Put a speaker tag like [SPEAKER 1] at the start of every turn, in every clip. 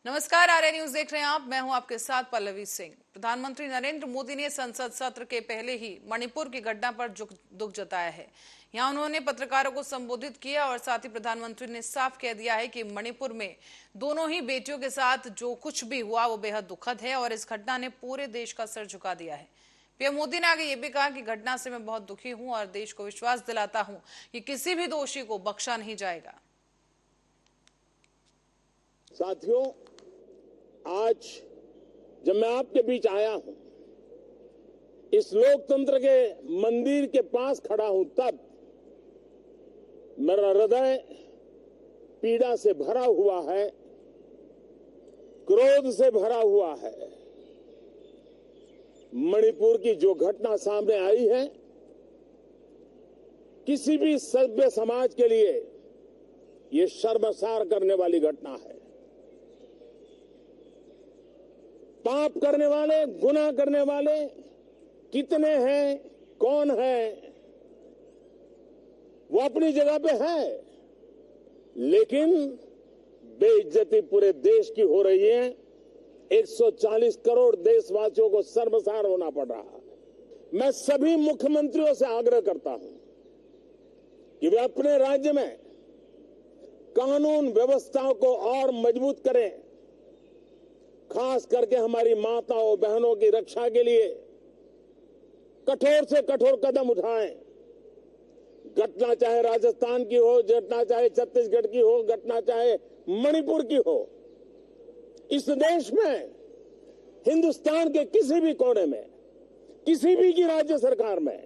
[SPEAKER 1] नमस्कार, आर्य न्यूज देख रहे हैं आप। मैं हूं आपके साथ पल्लवी सिंह। प्रधानमंत्री नरेंद्र मोदी ने संसद सत्र के पहले ही मणिपुर की घटना पर दुख जताया है। यहां उन्होंने पत्रकारों को संबोधित किया और साथ ही प्रधानमंत्री ने साफ कह दिया है कि मणिपुर में दोनों ही बेटियों के साथ जो कुछ भी हुआ वो बेहद दुखद है और इस घटना ने पूरे देश का सर झुका दिया है। पीएम मोदी ने आगे ये भी कहा कि घटना से मैं बहुत दुखी हूं और देश को विश्वास दिलाता हूं कि किसी भी दोषी को बख्शा नहीं जाएगा।
[SPEAKER 2] साथियों, आज जब मैं आपके बीच आया हूं, इस लोकतंत्र के मंदिर के पास खड़ा हूं, तब मेरा हृदय पीड़ा से भरा हुआ है, क्रोध से भरा हुआ है। मणिपुर की जो घटना सामने आई है, किसी भी सभ्य समाज के लिए ये शर्मसार करने वाली घटना है। पाप करने वाले, गुनाह करने वाले कितने हैं, कौन है, वो अपनी जगह पे है, लेकिन बेइज्जती पूरे देश की हो रही है। 140 करोड़ देशवासियों को शर्मसार होना पड़ रहा है। मैं सभी मुख्यमंत्रियों से आग्रह करता हूं कि वे अपने राज्य में कानून व्यवस्थाओं को और मजबूत करें, खास करके हमारी माताओं बहनों की रक्षा के लिए कठोर से कठोर कदम उठाएं। घटना चाहे राजस्थान की हो, घटना चाहे छत्तीसगढ़ की हो, घटना चाहे मणिपुर की हो, इस देश में, हिंदुस्तान के किसी भी कोने में, किसी भी की राज्य सरकार में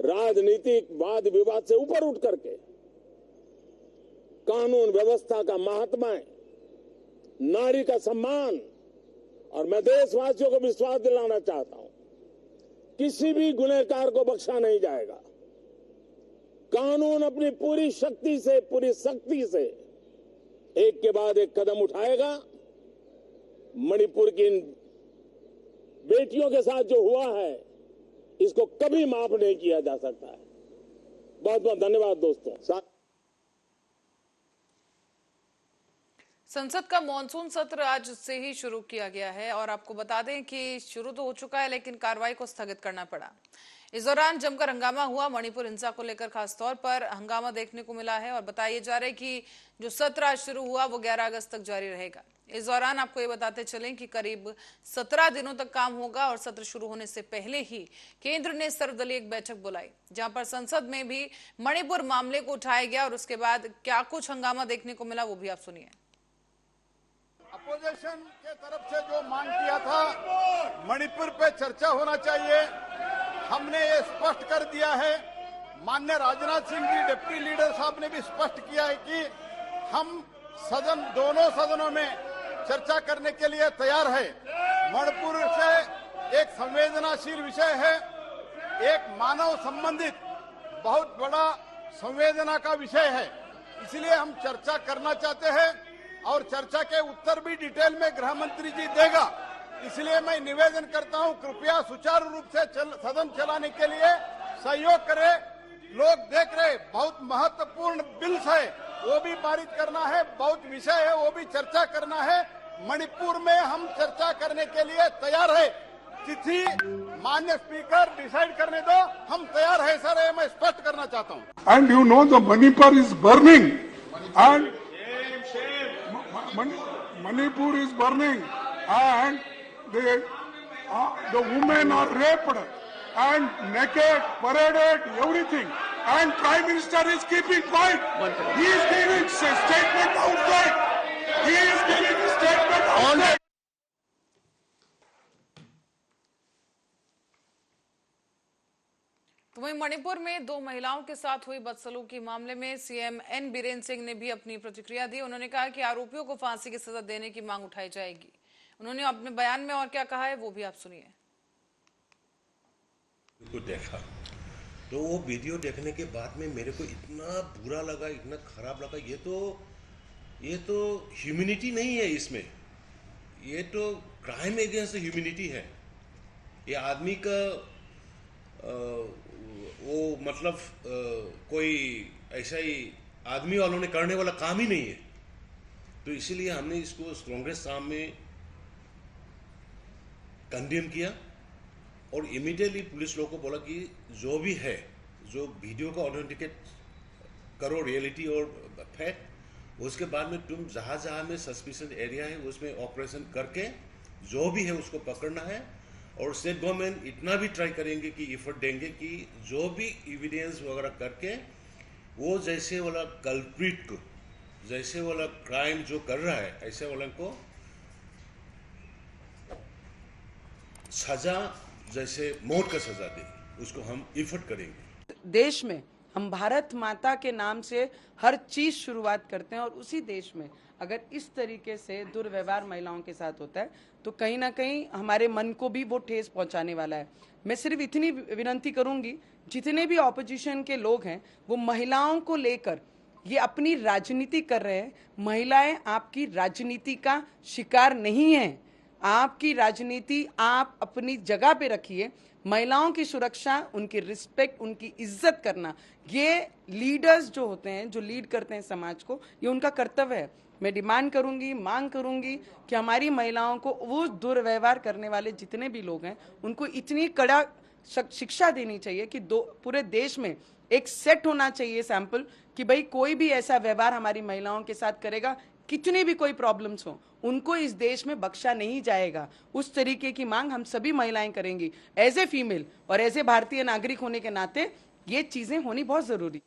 [SPEAKER 2] राजनीतिक वाद विवाद से ऊपर उठ करके कानून व्यवस्था का महात्मा, नारी का सम्मान, और मैं देशवासियों को विश्वास दिलाना चाहता हूं, किसी भी गुनहगार को बख्शा नहीं जाएगा। कानून अपनी पूरी शक्ति से, पूरी सख्ती से एक के बाद एक कदम उठाएगा। मणिपुर की इन बेटियों के साथ जो हुआ है, इसको कभी माफ नहीं किया जा सकता है। बहुत बहुत धन्यवाद दोस्तों।
[SPEAKER 1] संसद का मॉनसून सत्र आज से ही शुरू किया गया है और आपको बता दें कि शुरू तो हो चुका है, लेकिन कार्रवाई को स्थगित करना पड़ा। इस दौरान जमकर हंगामा हुआ। मणिपुर हिंसा को लेकर खास तौर पर हंगामा देखने को मिला है और बताया जा रहा है कि जो सत्र आज शुरू हुआ वो 11 अगस्त तक जारी रहेगा। इस दौरान आपको ये बताते चलें कि करीब 17 दिनों तक काम होगा और सत्र शुरू होने से पहले ही केंद्र ने सर्वदलीय एक बैठक बुलाई, जहां पर संसद में भी मणिपुर मामले को उठाया गया और उसके बाद क्या कुछ हंगामा देखने को मिला वो भी आप सुनिए।
[SPEAKER 3] अपोजिशन के तरफ से जो मांग किया था, मणिपुर पे चर्चा होना चाहिए, हमने ये स्पष्ट कर दिया है। माननीय राजनाथ सिंह जी डिप्टी लीडर साहब ने भी स्पष्ट किया है कि हम सदन, दोनों सदनों में चर्चा करने के लिए तैयार है। मणिपुर से एक संवेदनशील विषय है, एक मानव संबंधित बहुत बड़ा संवेदना का विषय है, इसलिए हम चर्चा करना चाहते हैं और चर्चा के उत्तर भी डिटेल में गृह मंत्री जी देगा। इसलिए मैं निवेदन करता हूं, कृपया सुचारू रूप से सदन चलाने के लिए सहयोग करें। लोग देख रहे, बहुत महत्वपूर्ण बिल्स है, वो भी पारित करना है, बहुत विषय है, वो भी चर्चा करना है। मणिपुर में हम चर्चा करने के लिए तैयार है। तिथि माननीय स्पीकर डिसाइड करने दो, हम तैयार है सर, ये मैं स्पष्ट करना चाहता हूँ।
[SPEAKER 4] And you know the Manipur is burning and Manipur is burning and the women are raped and naked, paraded, everything, and Prime Minister is keeping quiet. He is giving a statement outside. He is giving a statement outside.
[SPEAKER 1] तो वहीं मणिपुर में 2 महिलाओं के साथ हुई बदसलूकी मामले में सीएम एन बीरेन सिंह ने भी अपनी प्रतिक्रिया दी। उन्होंने कहा कि आरोपियों को फांसी की सजा देने की मांग उठाई जाएगी। उन्होंने अपने बयान में और क्या कहा है वो भी आप सुनिए।
[SPEAKER 5] तो देखा तो वो वीडियो देखने के बाद में मेरे को इतना बुरा लगा, इतना खराब लगा। ये तो ह्यूमैनिटी नहीं है, इसमें ये तो क्राइम अगेंस्ट ह्यूमैनिटी है। ये आदमी का वो मतलब कोई ऐसा ही आदमी वालों ने करने वाला काम ही नहीं है। तो तो इसीलिए हमने इसको स्ट्रॉन्गेस्ट टर्म में कंडेम किया और इमीडिएटली पुलिस लोगों को बोला कि जो भी है, जो वीडियो का ऑथेंटिकेट करो रियलिटी और फैक्ट, उसके बाद में तुम जहाँ जहाँ में सस्पिशन एरिया है उसमें ऑपरेशन करके जो भी है उसको पकड़ना है। और स्टेट गवर्नमेंट इतना भी ट्राई करेंगे कि एफर्ट देंगे कि जो भी एविडेंस वगैरह करके वो जैसे वाला कल्प्रिट को, जैसे वाला क्राइम जो कर रहा है ऐसे वाला को सजा, जैसे मौत का सजा दे, उसको हम एफर्ट करेंगे।
[SPEAKER 6] देश में हम भारत माता के नाम से हर चीज शुरुआत करते हैं और उसी देश में अगर इस तरीके से दुर्व्यवहार महिलाओं के साथ होता है तो कहीं ना कहीं हमारे मन को भी वो ठेस पहुंचाने वाला है। मैं सिर्फ इतनी विनती करूंगी, जितने भी ऑपोजिशन के लोग हैं वो महिलाओं को लेकर ये अपनी राजनीति कर रहे हैं। महिलाएं आपकी राजनीति का शिकार नहीं है। आपकी राजनीति आप अपनी जगह पे रखिए। महिलाओं की सुरक्षा, उनकी रिस्पेक्ट, उनकी इज्जत करना, ये लीडर्स जो होते हैं, जो लीड करते हैं समाज को, ये उनका कर्तव्य है। मैं डिमांड करूंगी, मांग करूंगी कि हमारी महिलाओं को वो दुर्व्यवहार करने वाले जितने भी लोग हैं उनको इतनी कड़ा शिक्षा देनी चाहिए कि पूरे देश में एक सेट होना चाहिए सैंपल कि भाई कोई भी ऐसा व्यवहार हमारी महिलाओं के साथ करेगा, कितनी भी कोई प्रॉब्लम्स हो, उनको इस देश में बख्शा नहीं जाएगा। उस तरीके की मांग हम सभी महिलाएं करेंगी। एज ए फीमेल और एज ए भारतीय नागरिक होने के नाते ये चीजें होनी बहुत जरूरी।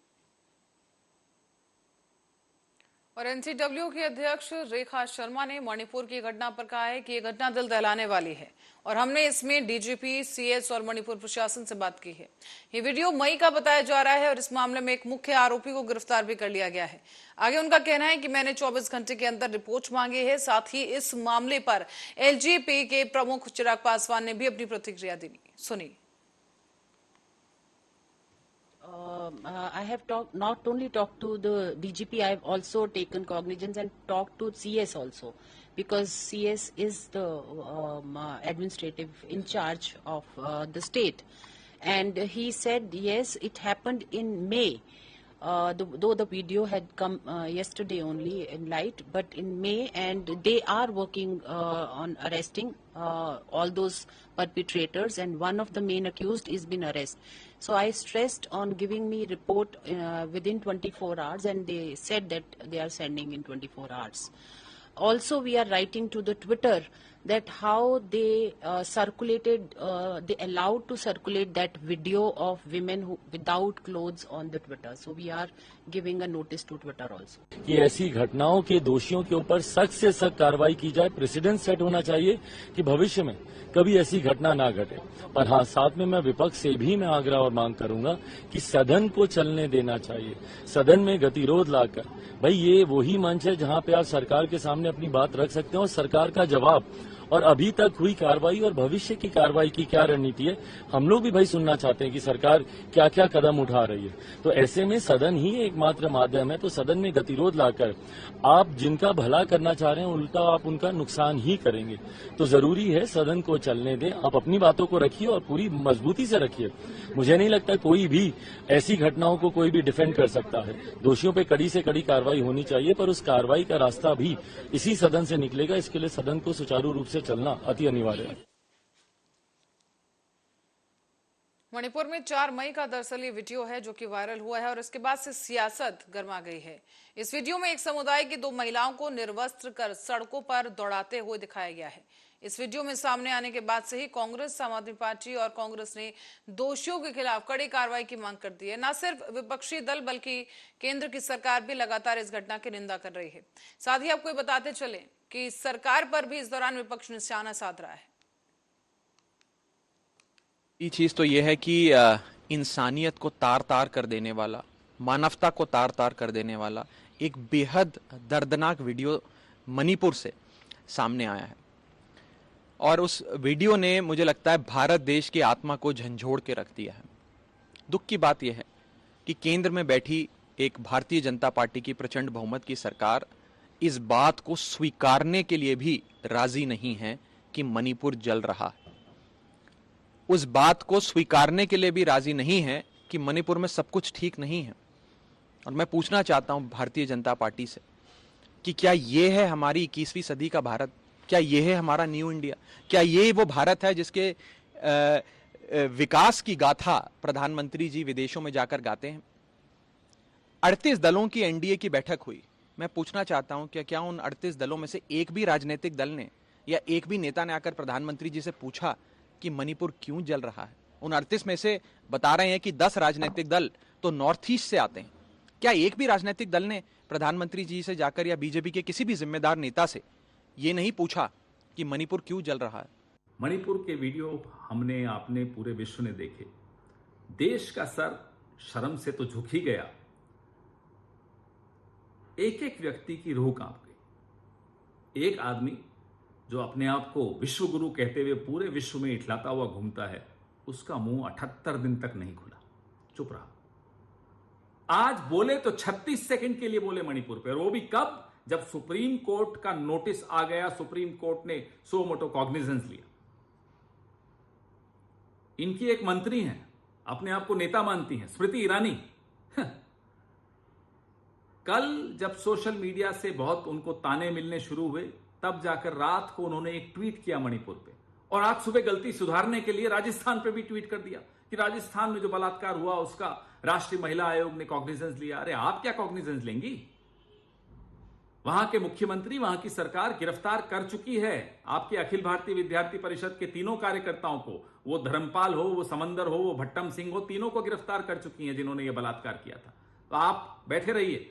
[SPEAKER 1] और एनसीडब्ल्यू की अध्यक्ष रेखा शर्मा ने मणिपुर की घटना पर कहा है कि ये घटना दिल दहलाने वाली है और हमने इसमें डीजीपी, सीएस और मणिपुर प्रशासन से बात की है। ये वीडियो मई का बताया जा रहा है और इस मामले में एक मुख्य आरोपी को गिरफ्तार भी कर लिया गया है। आगे उनका कहना है कि मैंने 24 घंटे के अंदर रिपोर्ट मांगी है। साथ ही इस मामले पर एलजेपी के प्रमुख चिराग पासवान ने भी अपनी प्रतिक्रिया दी। सुनिए।
[SPEAKER 7] I have not only talked to the DGP, I have also taken cognizance and talked to CS also, because CS is the administrative in charge of the state, and he said yes, it happened in May. Though the video had come yesterday only in light, but in May, and they are working on arresting all those perpetrators, and one of the main accused is been arrested. So I stressed on giving me report within 24 hours, and they said that they are sending in 24 hours. Also, we are writing to the Twitter that how they circulated, they allowed to circulate that video of women who without clothes on the Twitter. So we are giving a notice to Twitter also.
[SPEAKER 8] कि ऐसी घटनाओं के दोषियों के ऊपर सख्त से सख्त कार्रवाई की जाए। प्रेसिडेंट सेट होना चाहिए कि भविष्य में कभी ऐसी घटना ना घटे। पर हाँ, साथ में मैं विपक्ष से भी मैं आग्रह और मांग करूंगा कि सदन को चलने देना चाहिए। सदन में गतिरोध लाकर, भाई ये वही मंच है जहां पे आप सरकार के सामने अपनी बात रख सकते हैं और सरकार का जवाब और अभी तक हुई कार्रवाई और भविष्य की कार्रवाई की क्या रणनीति है, हम लोग भी भाई सुनना चाहते हैं कि सरकार क्या क्या कदम उठा रही है। तो ऐसे में सदन ही एकमात्र माध्यम है। तो सदन में गतिरोध लाकर आप जिनका भला करना चाह रहे हैं उल्टा आप उनका नुकसान ही करेंगे। तो जरूरी है सदन को चलने दें। आप अपनी बातों को रखिए और पूरी मजबूती से रखिए। मुझे नहीं लगता कोई भी ऐसी घटनाओं को कोई भी डिफेंड कर सकता है। दोषियों पे कड़ी से कड़ी कार्रवाई होनी चाहिए, पर उस कार्रवाई का रास्ता भी इसी सदन से निकलेगा। इसके लिए सदन को सुचारू रूप से चलना अति अनिवार्य है।
[SPEAKER 1] मणिपुर में 4 मई का दरअसल ये वीडियो है जो कि वायरल हुआ है और इसके बाद से सियासत गर्मा गई है। इस वीडियो में एक समुदाय की 2 महिलाओं को निर्वस्त्र कर सड़कों पर दौड़ाते हुए दिखाया गया है। इस वीडियो में सामने आने के बाद से ही कांग्रेस, आम आदमी पार्टी और कांग्रेस ने दोषियों के खिलाफ कड़ी कार्रवाई की मांग कर दी है। न सिर्फ विपक्षी दल बल्कि केंद्र की सरकार भी लगातार इस घटना की निंदा कर रही है। साथ ही आपको बताते चले कि सरकार पर भी इस दौरान विपक्ष निशाना साध रहा है।
[SPEAKER 9] ये चीज तो ये है कि इंसानियत को तार-तार कर देने वाला, मानवता को तार-तार कर देने वाला एक बेहद दर्दनाक वीडियो मणिपुर से सामने आया है और उस वीडियो ने मुझे लगता है भारत देश की आत्मा को झंझोड़ के रख दिया है। दुख की बात यह है कि केंद्र में बैठी एक भारतीय जनता पार्टी की प्रचंड बहुमत की सरकार इस बात को स्वीकारने के लिए भी राजी नहीं है कि मणिपुर जल रहा है। उस बात को स्वीकारने के लिए भी राजी नहीं है कि मणिपुर में सब कुछ ठीक नहीं है। और मैं पूछना चाहता हूं भारतीय जनता पार्टी से कि क्या ये है हमारी 21वीं सदी का भारत, क्या ये है हमारा न्यू इंडिया, क्या ये वो भारत है जिसके विकास की गाथा प्रधानमंत्री जी विदेशों में जाकर गाते हैं। 38 दलों की एनडीए की बैठक हुई। मैं पूछना चाहता हूं क्या उन 38 दलों में से एक भी राजनीतिक दल ने या एक भी नेता ने आकर प्रधानमंत्री जी से पूछा कि मणिपुर क्यों जल रहा है? उन 38 में से बता रहे हैं कि 10 राजनीतिक दल तो नॉर्थ ईस्ट से आते हैं। क्या एक भी राजनीतिक दल ने प्रधानमंत्री जी से जाकर या बीजेपी के किसी भी जिम्मेदार नेता से ये नहीं पूछा कि मणिपुर क्यों जल रहा है?
[SPEAKER 10] मणिपुर के वीडियो हमने आपने पूरे विश्व ने देखे। देश का सर शर्म से तो झुक ही गया। एक एक व्यक्ति की रूह कांप गई। एक आदमी जो अपने आप को विश्व गुरु कहते हुए पूरे विश्व में इठलाता हुआ घूमता है, उसका मुंह 78 दिन तक नहीं खुला, चुप रहा। आज बोले तो 36 सेकंड के लिए बोले मणिपुर पे, और वो भी कब? जब सुप्रीम कोर्ट का नोटिस आ गया, सुप्रीम कोर्ट ने सो मोटो कॉग्निजेंस लिया। इनकी एक मंत्री हैं, अपने आप को नेता मानती हैं, स्मृति ईरानी। कल जब सोशल मीडिया से बहुत उनको ताने मिलने शुरू हुए, तब जाकर रात को उन्होंने एक ट्वीट किया मणिपुर पे, और आज सुबह गलती सुधारने के लिए राजस्थान पे भी ट्वीट कर दिया कि राजस्थान में जो बलात्कार हुआ उसका राष्ट्रीय महिला आयोग ने कॉग्निजेंस लिया। अरे आप क्या कॉग्निजेंस लेंगी? वहां के मुख्यमंत्री, वहां की सरकार गिरफ्तार कर चुकी है आपके अखिल भारतीय विद्यार्थी परिषद के तीनों कार्यकर्ताओं को। वो धर्मपाल हो, वो समंदर हो, वो भट्टम सिंह हो, तीनों को गिरफ्तार कर चुकी हैं जिन्होंने ये बलात्कार किया था। तो आप बैठे रहिए।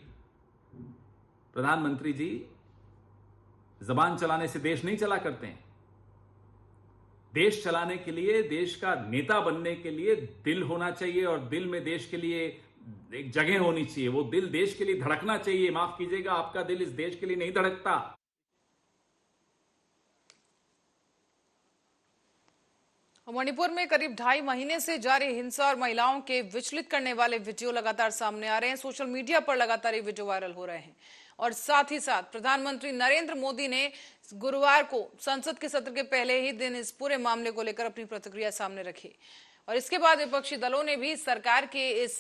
[SPEAKER 10] प्रधानमंत्री जी जबान चलाने से देश नहीं चला करते हैं। देश चलाने के लिए, देश का नेता बनने के लिए दिल होना चाहिए, और दिल में देश के लिए एक जगह होनी चाहिए। वो दिल देश के लिए धड़कना चाहिए। माफ कीजिएगा, आपका दिल इस देश के लिए नहीं धड़कता।
[SPEAKER 1] मणिपुर में करीब 2.5 महीने से जारी हिंसा और महिलाओं के विचलित करने वाले वीडियो लगातार सामने आ रहे हैं। सोशल मीडिया पर लगातार ये वीडियो वायरल हो रहे हैं, और साथ ही साथ प्रधानमंत्री नरेंद्र मोदी ने गुरुवार को संसद के सत्र के पहले ही दिन इस पूरे मामले को लेकर अपनी प्रतिक्रिया सामने रखी, और इसके बाद विपक्षी दलों ने भी सरकार के इस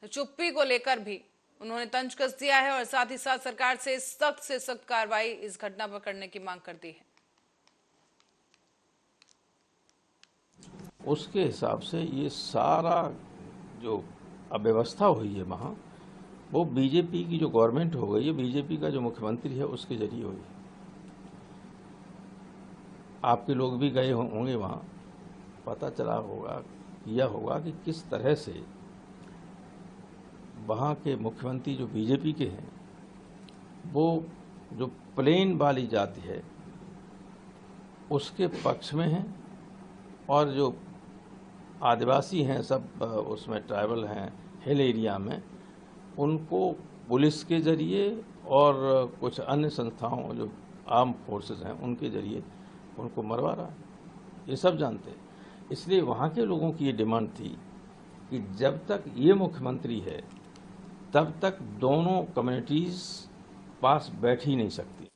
[SPEAKER 1] चुप्पी को लेकर भी उन्होंने तंज कस दिया है, और साथ ही साथ सरकार से सख्त कार्रवाई इस घटना पर करने की मांग कर दी है।
[SPEAKER 11] उसके हिसाब से ये सारा जो अव्यवस्था हुई है वहाँ, वो बीजेपी की जो गवर्नमेंट हो गई है, बीजेपी का जो मुख्यमंत्री है उसके जरिए हुई। आपके लोग भी गए होंगे वहाँ, पता चला होगा, किया होगा कि किस तरह से वहाँ के मुख्यमंत्री जो बीजेपी के हैं, वो जो प्लेन वाली जाति है उसके पक्ष में हैं, और जो आदिवासी हैं सब उसमें ट्राइबल हैं हिल एरिया में, उनको पुलिस के जरिए और कुछ अन्य संस्थाओं जो आर्म फोर्सेस हैं उनके जरिए उनको मरवा रहा है। ये सब जानते हैं। इसलिए वहाँ के लोगों की ये डिमांड थी कि जब तक ये मुख्यमंत्री है तब तक दोनों कम्युनिटीज पास बैठ ही नहीं सकती।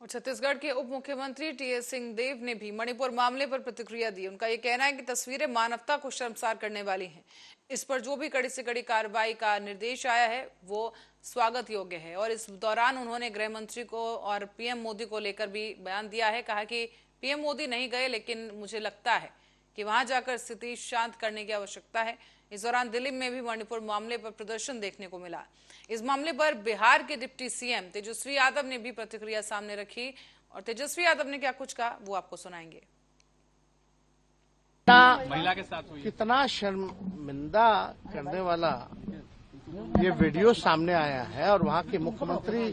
[SPEAKER 1] और छत्तीसगढ़ के उप मुख्यमंत्री टीएस सिंहदेव ने भी मणिपुर मामले पर प्रतिक्रिया दी। उनका ये कहना है कि तस्वीरें मानवता को शर्मसार करने वाली हैं। इस पर जो भी कड़ी से कड़ी कार्रवाई का निर्देश आया है वो स्वागत योग्य है। और इस दौरान उन्होंने गृह मंत्री को और पीएम मोदी को लेकर भी बयान दिया है। कहा कि पीएम मोदी नहीं गए, लेकिन मुझे लगता है कि वहां जाकर स्थिति शांत करने की आवश्यकता है। इस दौरान दिल्ली में भी मणिपुर मामले पर प्रदर्शन देखने को मिला। इस मामले पर बिहार के डिप्टी सीएम तेजस्वी यादव ने भी प्रतिक्रिया सामने रखी, और तेजस्वी यादव ने क्या कुछ कहा वो आपको सुनाएंगे।
[SPEAKER 12] महिला के साथ हुई, कितना शर्मिंदा करने वाला ये वीडियो सामने आया है, और वहाँ के मुख्यमंत्री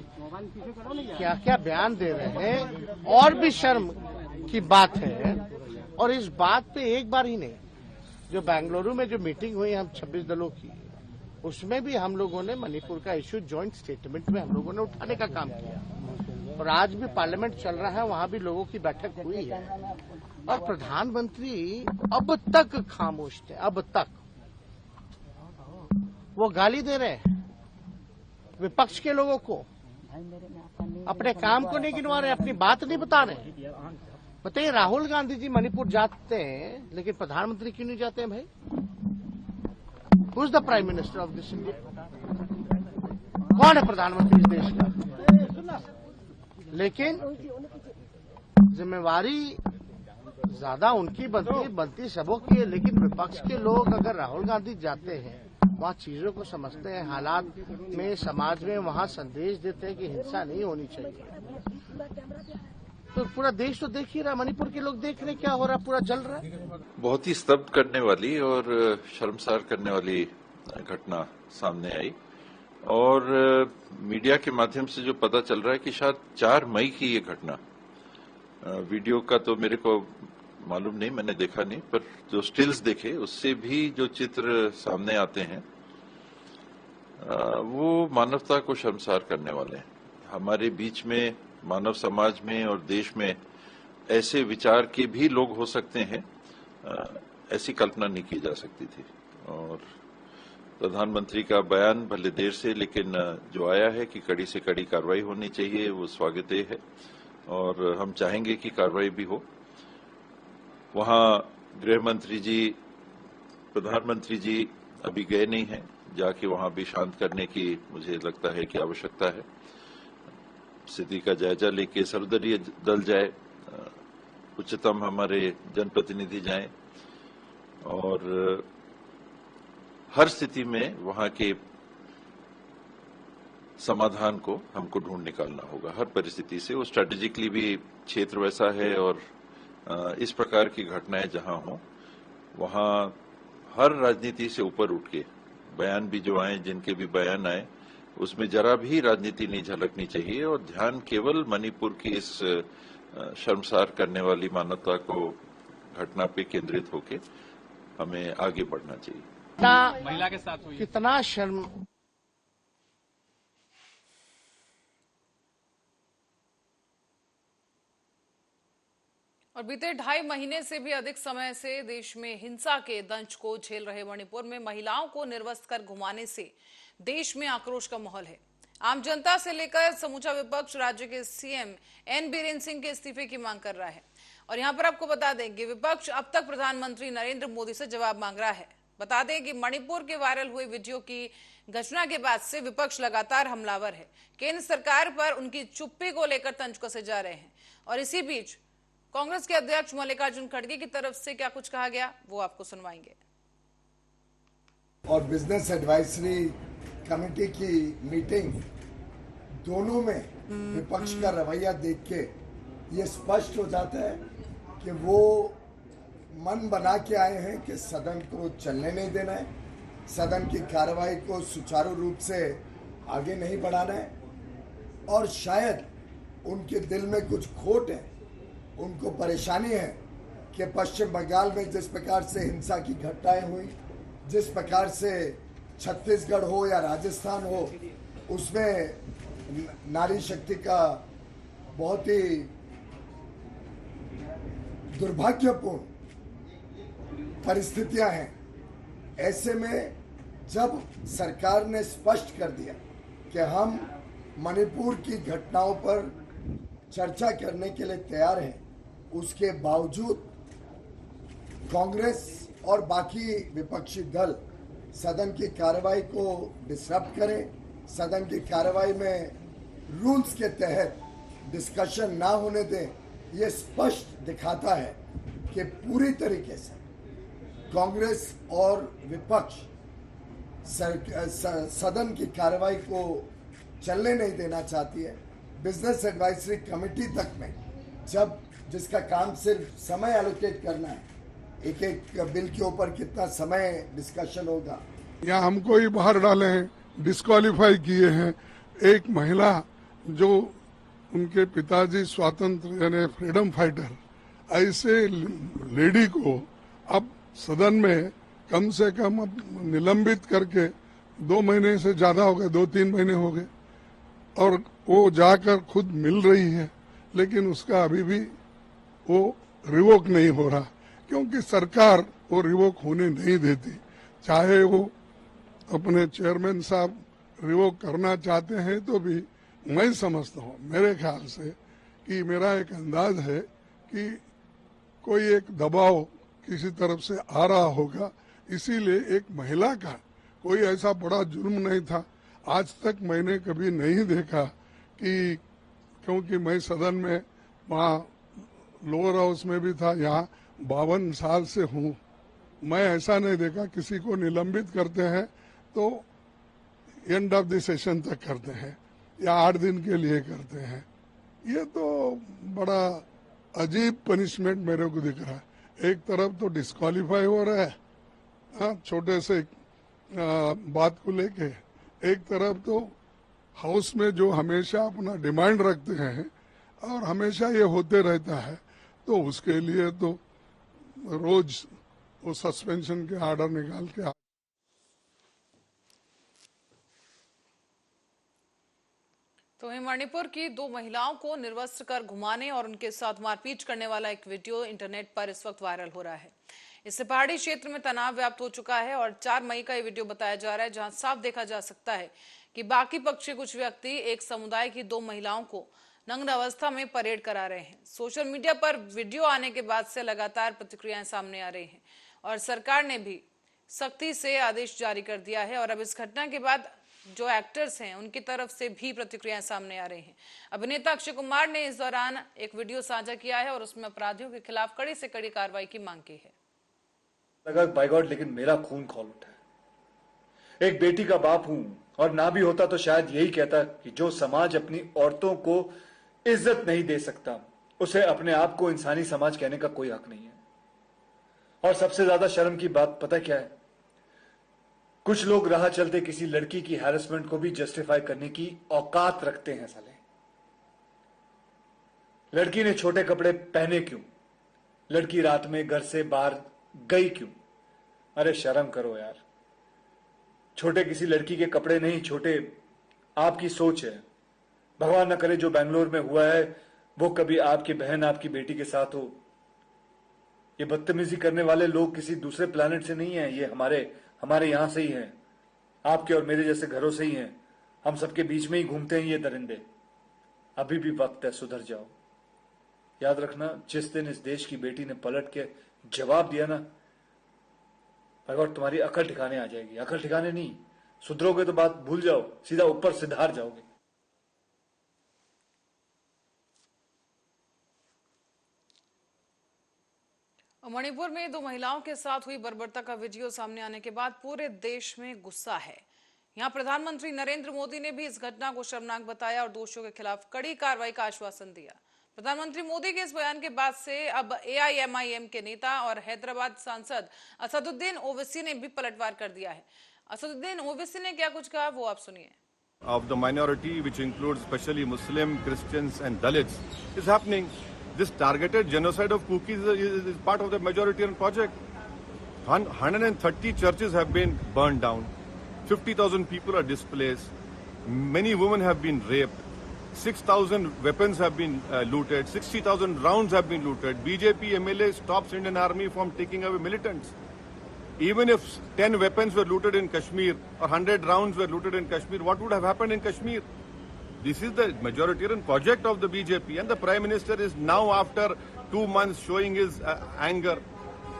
[SPEAKER 12] क्या क्या बयान दे रहे हैं, और भी शर्म की बात है। और इस बात पे एक बार ही नहीं, जो बेंगलुरु में जो मीटिंग हुई हम 26 दलों की, उसमें भी हम लोगों ने मणिपुर का इश्यू जॉइंट स्टेटमेंट में हम लोगों ने उठाने का काम किया, और आज भी पार्लियामेंट चल रहा है, वहाँ भी लोगों की बैठक हुई है। और प्रधानमंत्री अब तक खामोश थे, अब तक वो गाली दे रहे हैं विपक्ष के लोगों को, अपने काम को नहीं गिनवा रहे, अपनी बात नहीं बता रहे। बताइए, राहुल गांधी जी मणिपुर जाते हैं, लेकिन प्रधानमंत्री क्यों नहीं जाते हैं भाई? Who is the prime minister of this India? कौन है प्रधानमंत्री इस देश का? लेकिन जिम्मेवारी ज्यादा उनकी बनती सबों की है। लेकिन विपक्ष के लोग अगर राहुल गांधी जाते हैं, वहाँ चीजों को समझते हैं, हालात में, समाज में, वहाँ संदेश देते हैं कि हिंसा नहीं होनी चाहिए, तो पूरा देश तो देख ही रहा, मणिपुर के लोग देख रहे क्या हो रहा, पूरा जल रहा है।
[SPEAKER 13] बहुत ही स्तब्ध करने वाली और शर्मसार करने वाली घटना सामने आई और मीडिया के माध्यम से जो पता चल रहा है कि शायद 4 मई की ये घटना, वीडियो का तो मेरे को मालूम नहीं, मैंने देखा नहीं, पर जो स्टिल्स देखे उससे भी जो चित्र सामने आते हैं वो मानवता को शर्मसार करने वाले हैं। हमारे बीच में, मानव समाज में और देश में ऐसे विचार के भी लोग हो सकते हैं, ऐसी कल्पना नहीं की जा सकती थी। और प्रधानमंत्री का बयान भले देर से, लेकिन जो आया है कि कड़ी से कड़ी कार्रवाई होनी चाहिए, वो स्वागतनीय है और हम चाहेंगे कि कार्रवाई भी हो। वहां गृह मंत्री जी, प्रधानमंत्री जी अभी गए नहीं हैं, जाके वहां भी शांत करने की मुझे लगता है कि आवश्यकता है। स्थिति का जायजा लेके सर्वदलीय दल जाए, उच्चतम हमारे जनप्रतिनिधि जाएं और हर स्थिति में वहां के समाधान को हमको ढूंढ निकालना होगा हर परिस्थिति से। वो स्ट्रेटेजिकली भी क्षेत्र वैसा है और इस प्रकार की घटनाएं जहां हो वहां हर राजनीति से ऊपर उठ के बयान भी जो आए, जिनके भी बयान आए, उसमें जरा भी राजनीति नहीं झलकनी चाहिए और ध्यान केवल मणिपुर की इस शर्मसार करने वाली मानवता को घटना पे केंद्रित होके हमें आगे बढ़ना चाहिए।
[SPEAKER 12] महिला के साथ हुई कितना शर्म।
[SPEAKER 1] और बीते 2.5 महीने से भी अधिक समय से देश में हिंसा के दंश को झेल रहे मणिपुर में महिलाओं को निर्वस्त्र कर घुमाने से देश में आक्रोश का माहौल है। आम जनता से लेकर समूचा विपक्ष राज्य के सीएम एन बीरेन सिंह के इस्तीफे की मांग कर रहा है। और यहां पर आपको बता दें कि विपक्ष अब तक प्रधानमंत्री नरेंद्र मोदी से जवाब मांग रहा है। बता दें कि मणिपुर के वायरल हुए वीडियो की घटना के बाद से विपक्ष लगातार हमलावर है। केंद्र सरकार पर उनकी चुप्पी को लेकर तंज कसे जा रहे हैं। और इसी बीच कांग्रेस के अध्यक्ष मल्लिकार्जुन खड़गे की तरफ से क्या कुछ कहा गया वो आपको सुनवाएंगे।
[SPEAKER 14] और बिजनेस एडवाइजरी कमेटी की मीटिंग दोनों में विपक्ष का रवैया देख के ये स्पष्ट हो जाता है कि वो मन बना के आए हैं कि सदन को चलने नहीं देना है, सदन की कार्रवाई को सुचारू रूप से आगे नहीं बढ़ाना है। और शायद उनके दिल में कुछ खोट है, उनको परेशानी है कि पश्चिम बंगाल में जिस प्रकार से हिंसा की घटनाएं हुई, जिस प्रकार से छत्तीसगढ़ हो या राजस्थान हो, उसमें नारी शक्ति का बहुत ही दुर्भाग्यपूर्ण परिस्थितियां हैं। ऐसे में जब सरकार ने स्पष्ट कर दिया कि हम मणिपुर की घटनाओं पर चर्चा करने के लिए तैयार हैं, उसके बावजूद कांग्रेस और बाकी विपक्षी दल सदन की कार्रवाई को डिस्टर्ब करें, सदन की कार्रवाई में रूल्स के तहत डिस्कशन ना होने दें, ये स्पष्ट दिखाता है कि पूरी तरीके से कांग्रेस और विपक्ष सदन की कार्रवाई को चलने नहीं देना चाहती है। बिजनेस एडवाइजरी कमेटी तक में जब जिसका काम सिर्फ समय एलोकेट करना है, एक एक बिल के ऊपर कितना समय डिस्कशन होगा,
[SPEAKER 4] या हमको ही बाहर डाले हैं, डिस्क्वालीफाई किए हैं। एक महिला जो उनके पिताजी स्वातंत्र यानी फ्रीडम फाइटर, ऐसे लेडी को अब सदन में कम से कम निलंबित करके 2 महीने से ज्यादा हो गए, 2-3 महीने हो गए, और वो जाकर खुद मिल रही है, लेकिन उसका अभी भी वो रिवोक नहीं हो रहा, क्योंकि सरकार वो रिवोक होने नहीं देती। चाहे वो अपने चेयरमैन साहब रिवोक करना चाहते हैं तो भी मैं समझता हूँ, मेरे ख्याल से कि मेरा एक अंदाज है कि कोई एक दबाव किसी तरफ से आ रहा होगा, इसीलिए एक महिला का कोई ऐसा बड़ा जुर्म नहीं था। आज तक मैंने कभी नहीं देखा कि, क्योंकि मैं सदन में वहाँ लोअर हाउस में भी था, यहाँ 52 साल से हूँ, मैं ऐसा नहीं देखा। किसी को निलंबित करते हैं तो एंड ऑफ द सेशन तक करते हैं या 8 दिन के लिए करते हैं। ये तो बड़ा अजीब पनिशमेंट मेरे को दिख रहा है। एक तरफ तो डिस्क्वालीफाई हो रहा है, हाँ, छोटे से बात को लेके, एक तरफ तो हाउस में जो हमेशा अपना डिमांड रखते हैं और हमेशा ये होते रहता है, तो उसके लिए तो रोज वो सस्पेंशन के ऑर्डर निकाल के।
[SPEAKER 1] तो वहीं मणिपुर की 2 महिलाओं को निर्वस्त्र कर घुमाने और उनके साथ मारपीट करने वाला एक वीडियो इंटरनेट पर इस वक्त वायरल हो रहा है। इससे पहाड़ी क्षेत्र में तनाव व्याप्त हो चुका है और 4 मई का ये वीडियो बताया जा रहा है, जहां साफ देखा जा सकता है कि बाकी पक्ष के कुछ व्यक्ति एक समुदाय की 2 महिलाओं को नग्न अवस्था में परेड करा रहे हैं। सोशल मीडिया पर वीडियो आने के बाद से लगातार प्रतिक्रियाएं सामने आ रही हैं और सरकार ने भी सख्ती से आदेश जारी कर दिया है। और अब इस घटना के बाद जो एक्टर्स हैं उनकी तरफ से भी प्रतिक्रियाएं सामने आ रही हैं। अभिनेता अक्षय कुमार ने इस दौरान एक वीडियो साझा किया है और उसमें अपराधियों के खिलाफ कड़ी से कड़ी कार्रवाई की मांग की है।
[SPEAKER 15] लगा बाय गॉड, लेकिन मेरा खून खौल उठा है। एक बेटी का बाप हूं और ना भी होता तो शायद यही कहता कि जो समाज अपनी औरतों को इज्जत नहीं दे सकता, उसे अपने आप को इंसानी समाज कहने का कोई हक नहीं है। और सबसे ज्यादा शर्म की बात पता क्या है? कुछ लोग राह चलते किसी लड़की की हैरेसमेंट को भी जस्टिफाई करने की औकात रखते हैं। साले, लड़की ने छोटे कपड़े पहने क्यों? लड़की रात में घर से बाहर गई क्यों? अरे शर्म करो यार। छोटे किसी लड़की के कपड़े नहीं, छोटे आपकी सोच है। भगवान न करे जो बेंगलोर में हुआ है वो कभी आपकी बहन, आपकी बेटी के साथ हो। ये बदतमीजी करने वाले लोग किसी दूसरे प्लेनेट से नहीं है, ये हमारे यहां से ही हैं, आपके और मेरे जैसे घरों से ही हैं। हम सबके बीच में ही घूमते हैं ये दरिंदे। अभी भी वक्त है, सुधर जाओ। याद रखना, जिस दिन इस देश की बेटी ने पलट के जवाब दिया ना, भगवान तुम्हारी अकल ठिकाने आ जाएगी। अकल ठिकाने नहीं, सुधरोगे तो बात भूल जाओ, सीधा ऊपर सिधार जाओगे।
[SPEAKER 1] मणिपुर में 2 महिलाओं के साथ हुई बर्बरता का वीडियो सामने आने के बाद पूरे देश में गुस्सा है। यहां प्रधानमंत्री नरेंद्र मोदी ने भी इस घटना को शर्मनाक बताया और दोषियों के खिलाफ कड़ी कार्रवाई का आश्वासन दिया। प्रधानमंत्री मोदी के इस बयान के बाद से अब AIMIM के नेता और हैदराबाद सांसद असदुद्दीन ओवैसी ने भी पलटवार कर दिया है। असदुद्दीन ओवैसी ने क्या कुछ कहा वो आप सुनिए।
[SPEAKER 16] Of the minority, which includes especially Muslim, Christians and Dalits, is happening. This targeted genocide of Kukis is part of the majoritarian project. 130 churches have been burned down. 50,000 people are displaced. Many women have been raped. 6,000 weapons have been looted. 60,000 rounds have been looted. BJP MLA stops Indian Army from taking away militants. Even if 10 weapons were looted in Kashmir or 100 rounds were looted in Kashmir, what would have happened in Kashmir? This is the majoritarian project of the BJP, and the Prime Minister is now, after 2 months, showing his anger.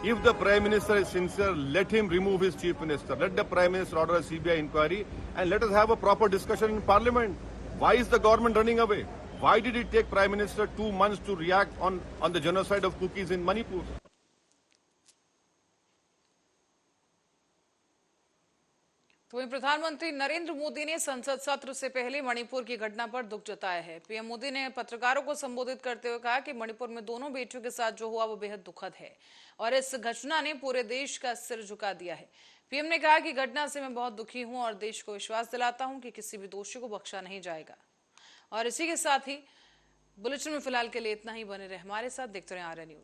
[SPEAKER 16] If the Prime Minister is sincere, let him remove his Chief Minister. Let the Prime Minister order a CBI inquiry and let us have a proper discussion in Parliament. Why is the government running away? Why did it take Prime Minister 2 months to react on the genocide of Kukis in Manipur?
[SPEAKER 1] तो वहीं प्रधानमंत्री नरेंद्र मोदी ने संसद सत्र से पहले मणिपुर की घटना पर दुख जताया है। पीएम मोदी ने पत्रकारों को संबोधित करते हुए कहा कि मणिपुर में दोनों बेटियों के साथ जो हुआ वो बेहद दुखद है और इस घटना ने पूरे देश का सिर झुका दिया है। पीएम ने कहा कि घटना से मैं बहुत दुखी हूं और देश को विश्वास दिलाता हूं कि किसी भी दोषी को बख्शा नहीं जाएगा। और इसी के साथ ही बुलेटिन में फिलहाल के लिए इतना ही। बने रहे हमारे साथ, देखते रहे आर्या न्यूज।